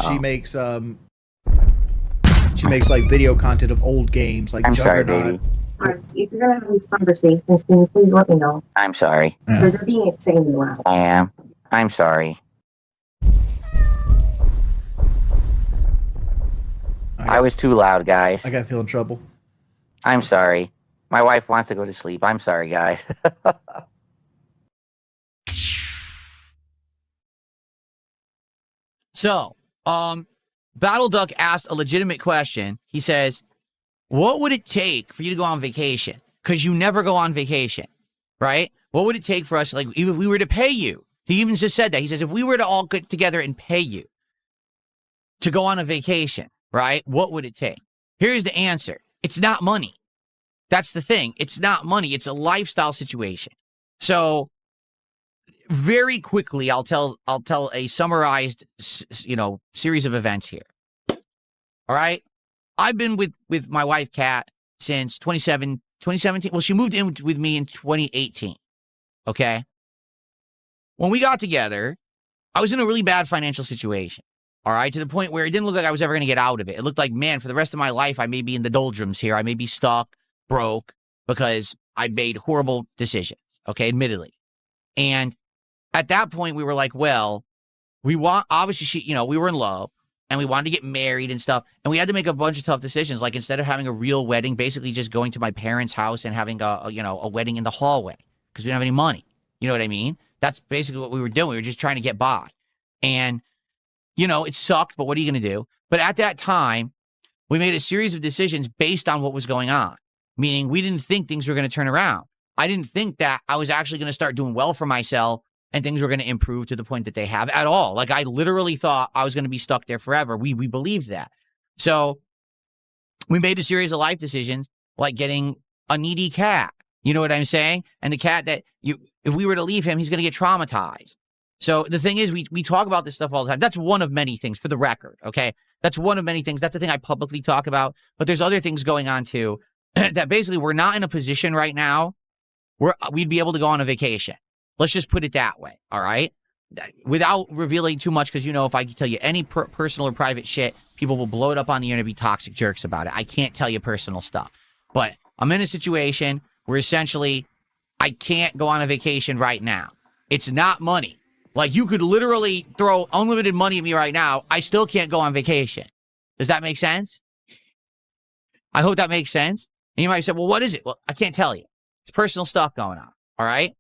She makes like video content of old games, like I'm sorry, Juggernaut. baby. If you're gonna have these conversations, can you please let me know? I'm sorry. Yeah. They're being insanely loud. I am. I'm sorry. I was too loud, guys. I gotta feel in trouble. I'm sorry. My wife wants to go to sleep. I'm sorry, guys. So, Battle Duck asked a legitimate question. He says, what would it take for you to go on vacation? Because you never go on vacation, right? What would it take for us, like, even if we were to pay you? He even just said that. He says, if we were to all get together and pay you to go on a vacation, right? What would it take? Here's the answer. It's not money. That's the thing. It's not money. It's a lifestyle situation. So very quickly, I'll tell a summarized, series of events here. All right. I've been with my wife, Kat, since 2017. Well, she moved in with me in 2018. Okay. When we got together, I was in a really bad financial situation. All right. To the point where it didn't look like I was ever going to get out of it. It looked like, man, for the rest of my life, I may be in the doldrums here. I may be stuck, broke, because I made horrible decisions. Okay. Admittedly. And at that point, we were like, well, we were in love and we wanted to get married and stuff. And we had to make a bunch of tough decisions. Like, instead of having a real wedding, basically just going to my parents' house and having a wedding in the hallway because we didn't have any money. You know what I mean? That's basically what we were doing. We were just trying to get by. And, it sucked, but what are you going to do? But at that time, we made a series of decisions based on what was going on, meaning we didn't think things were going to turn around. I didn't think that I was actually going to start doing well for myself and things were going to improve to the point that they have at all. Like, I literally thought I was going to be stuck there forever. We believed that. So we made a series of life decisions, like getting a needy cat. You know what I'm saying? And the cat that if we were to leave him, he's going to get traumatized. So the thing is, we talk about this stuff all the time. That's one of many things, for the record, okay? That's one of many things. That's the thing I publicly talk about. But there's other things going on, too, that basically we're not in a position right now where we'd be able to go on a vacation. Let's just put it that way, all right? Without revealing too much, because, if I can tell you any personal or private shit, people will blow it up on the internet and be toxic jerks about it. I can't tell you personal stuff. But I'm in a situation where essentially I can't go on a vacation right now. It's not money. Like, you could literally throw unlimited money at me right now. I still can't go on vacation. Does that make sense? I hope that makes sense. And you might say, well, what is it? Well, I can't tell you. It's personal stuff going on, all right?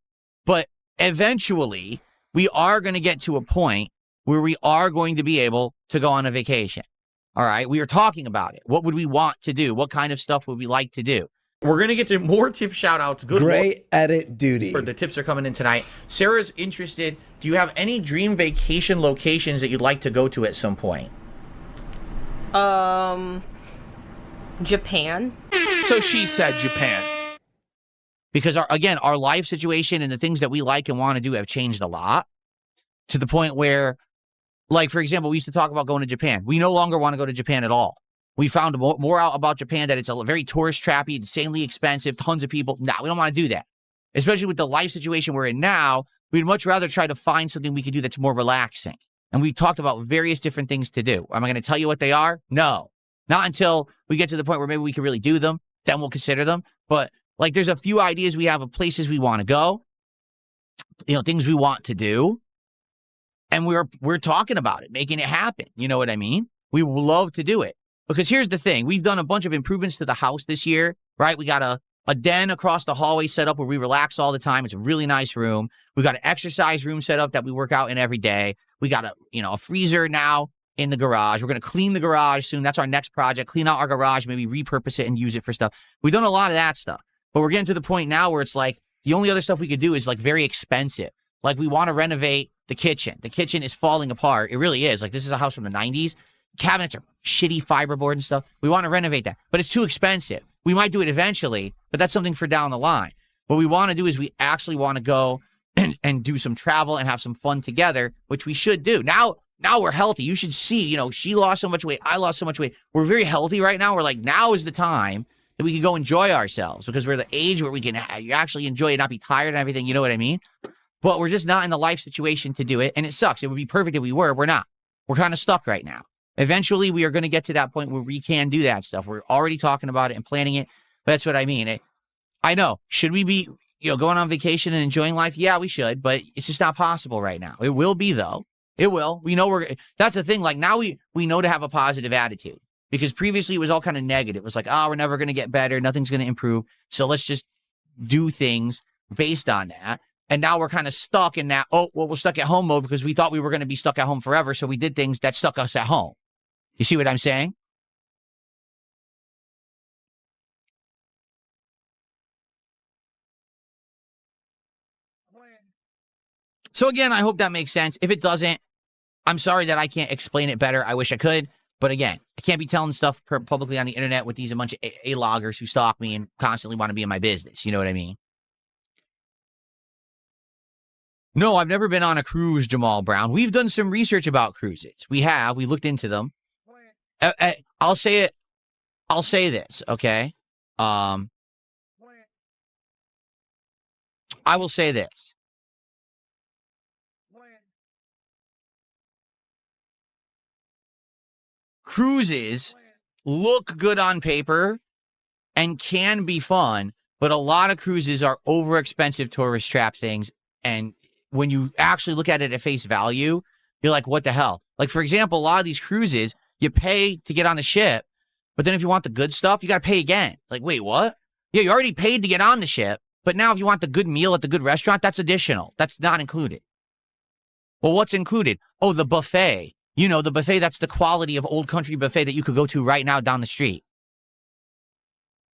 But eventually, we are going to get to a point where we are going to be able to go on a vacation. All right. We are talking about it. What would we want to do? What kind of stuff would we like to do? We're going to get to more tip shout outs. Good Great edit duty. The tips are coming in tonight. Sarah's interested. Do you have any dream vacation locations that you'd like to go to at some point? Japan. So she said Japan. Because, our life situation and the things that we like and want to do have changed a lot, to the point where, like, for example, we used to talk about going to Japan. We no longer want to go to Japan at all. We found more out about Japan, that it's a very tourist trappy, insanely expensive, tons of people. Nah, we don't want to do that. Especially with the life situation we're in now, we'd much rather try to find something we could do that's more relaxing. And we talked about various different things to do. Am I going to tell you what they are? No. Not until we get to the point where maybe we can really do them. Then we'll consider them. But like, there's a few ideas we have of places we want to go, things we want to do. And we're talking about it, making it happen. You know what I mean? We would love to do it. Because here's the thing. We've done a bunch of improvements to the house this year, right? We got a den across the hallway set up where we relax all the time. It's a really nice room. We got an exercise room set up that we work out in every day. We got a freezer now in the garage. We're going to clean the garage soon. That's our next project. Clean out our garage, maybe repurpose it and use it for stuff. We've done a lot of that stuff. But we're getting to the point now where it's like the only other stuff we could do is like very expensive. Like, we want to renovate the kitchen. The kitchen is falling apart. It really is. Like, this is a house from the 90s. Cabinets are shitty fiberboard and stuff. We want to renovate that, but it's too expensive. We might do it eventually, but that's something for down the line. What we want to do is we actually want to go and do some travel and have some fun together, which we should do. Now we're healthy. You should see, she lost so much weight. I lost so much weight. We're very healthy right now. We're like, now is the time that we can go enjoy ourselves, because we're the age where we can actually enjoy it, not be tired and everything. You know what I mean? But we're just not in the life situation to do it. And it sucks. It would be perfect if we were. We're not. We're kind of stuck right now. Eventually, we are going to get to that point where we can do that stuff. We're already talking about it and planning it. But that's what I mean. I know. Should we be, going on vacation and enjoying life? Yeah, we should. But it's just not possible right now. It will be, though. It will. We know that's the thing. Like, now we know to have a positive attitude. Because previously, it was all kind of negative. It was like, we're never going to get better. Nothing's going to improve. So let's just do things based on that. And now we're kind of stuck in that, we're stuck at home mode because we thought we were going to be stuck at home forever. So we did things that stuck us at home. You see what I'm saying? So again, I hope that makes sense. If it doesn't, I'm sorry that I can't explain it better. I wish I could. But again, I can't be telling stuff publicly on the internet with these a bunch of A-loggers who stalk me and constantly want to be in my business. You know what I mean? No, I've never been on a cruise, Jamal Brown. We've done some research about cruises. We have. We looked into them. I'll say it. I'll say this, okay? I will say this. Cruises look good on paper and can be fun, but a lot of cruises are over-expensive tourist trap things, and when you actually look at it at face value, you're like, what the hell? Like, for example, a lot of these cruises, you pay to get on the ship, but then if you want the good stuff, you got to pay again. Like, wait, what? Yeah, you already paid to get on the ship, but now if you want the good meal at the good restaurant, that's additional. That's not included. Well, what's included? Oh, the buffet. The buffet that's the quality of Old Country buffet that you could go to right now down the street.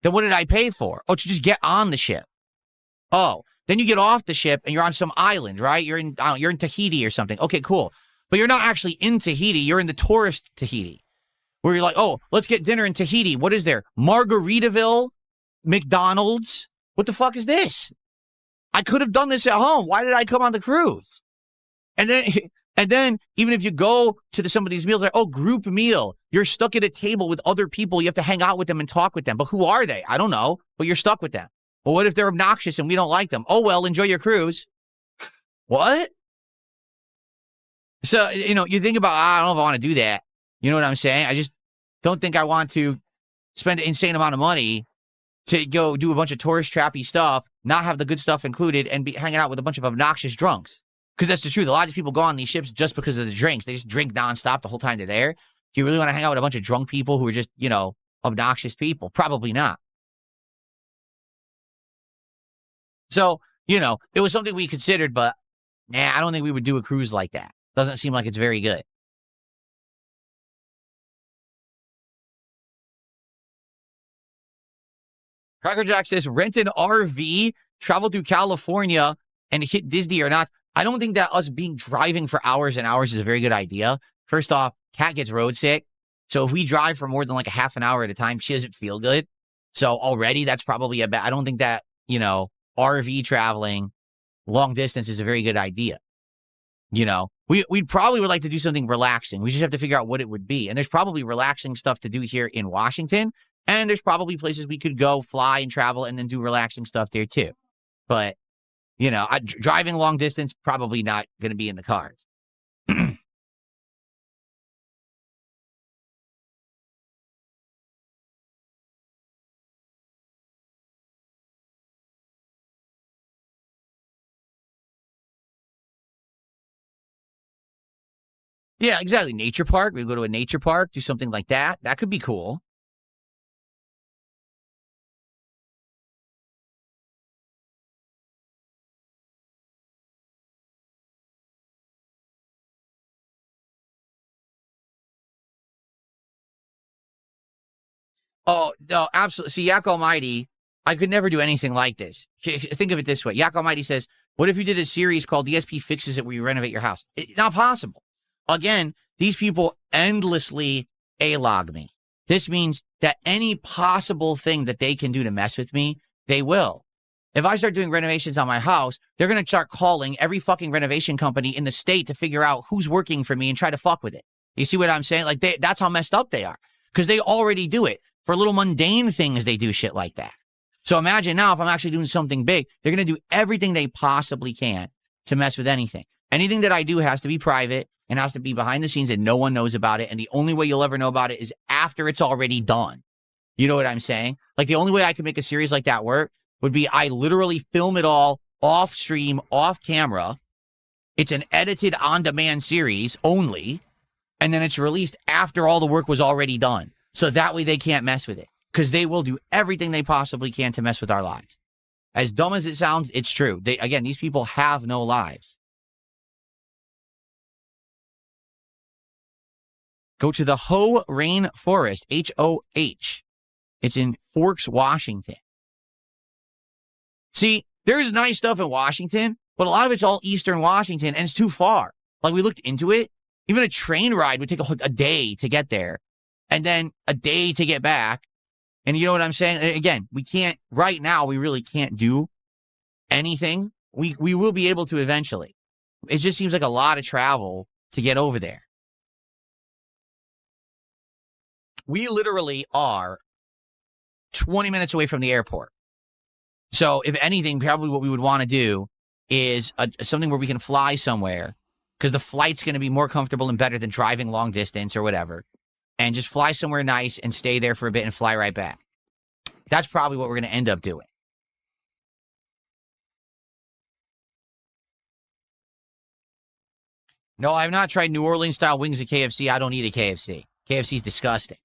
Then what did I pay for? Oh, to just get on the ship. Oh, then you get off the ship and you're on some island, right? You're in Tahiti or something. Okay, cool. But you're not actually in Tahiti. You're in the tourist Tahiti, where you're like, oh, let's get dinner in Tahiti. What is there? Margaritaville, McDonald's. What the fuck is this? I could have done this at home. Why did I come on the cruise? And then even if you go to some of these meals, like, group meal, you're stuck at a table with other people. You have to hang out with them and talk with them. But who are they? I don't know. But you're stuck with them. Well, what if they're obnoxious and we don't like them? Oh, well, enjoy your cruise. What? So, you think about, I don't know if I want to do that. You know what I'm saying? I just don't think I want to spend an insane amount of money to go do a bunch of tourist trappy stuff, not have the good stuff included, and be hanging out with a bunch of obnoxious drunks. Because that's the truth. A lot of these people go on these ships just because of the drinks. They just drink nonstop the whole time they're there. Do you really want to hang out with a bunch of drunk people who are just, obnoxious people? Probably not. So, it was something we considered, but I don't think we would do a cruise like that. Doesn't seem like it's very good. Cracker Jack says, rent an RV, travel through California, and hit Disney or not. I don't think that us driving for hours and hours is a very good idea. First off, Kat gets road sick. So if we drive for more than like a half an hour at a time, she doesn't feel good. So already that's probably I don't think that, RV traveling long distance is a very good idea. We probably would like to do something relaxing. We just have to figure out what it would be. And there's probably relaxing stuff to do here in Washington. And there's probably places we could go fly and travel and then do relaxing stuff there too. But, driving long distance, probably not going to be in the cards. Yeah, exactly. Nature park. We go to a nature park, do something like that. That could be cool. Oh, no, absolutely. See, Yak Almighty, I could never do anything like this. Think of it this way. Yak Almighty says, what if you did a series called DSP Fixes It where you renovate your house? It's not possible. Again, these people endlessly A-log me. This means that any possible thing that they can do to mess with me, they will. If I start doing renovations on my house, they're going to start calling every fucking renovation company in the state to figure out who's working for me and try to fuck with it. You see what I'm saying? Like, that's how messed up they are. Because they already do it. For little mundane things, they do shit like that. So imagine now if I'm actually doing something big, they're going to do everything they possibly can to mess with anything. Anything that I do has to be private. and has to be behind the scenes and no one knows about it. And the only way you'll ever know about it is after it's already done. You know what I'm saying? Like, the only way I could make a series like that work would be I literally film it all off stream, off camera. It's an edited on-demand series only, and then it's released after all the work was already done. So that way they can't mess with it, because they will do everything they possibly can to mess with our lives. As dumb as it sounds, it's true. Again, these people have no lives. Go to the Ho Rain Forest, H-O-H. It's in Forks, Washington. See, there's nice stuff in Washington, but a lot of it's all Eastern Washington, and it's too far. Like, we looked into it. Even a train ride would take a day to get there, and then a day to get back. And you know what I'm saying? Again, we can't, right now, we really can't do anything. We will be able to eventually. It just seems like a lot of travel to get over there. We literally are 20 minutes away from the airport. So if anything, probably what we would want to do is something where we can fly somewhere, because the flight's going to be more comfortable and better than driving long distance or whatever, and just fly somewhere nice and stay there for a bit and fly right back. That's probably what we're going to end up doing. No, I have not tried New Orleans-style wings at KFC. I don't eat a KFC. KFC's disgusting.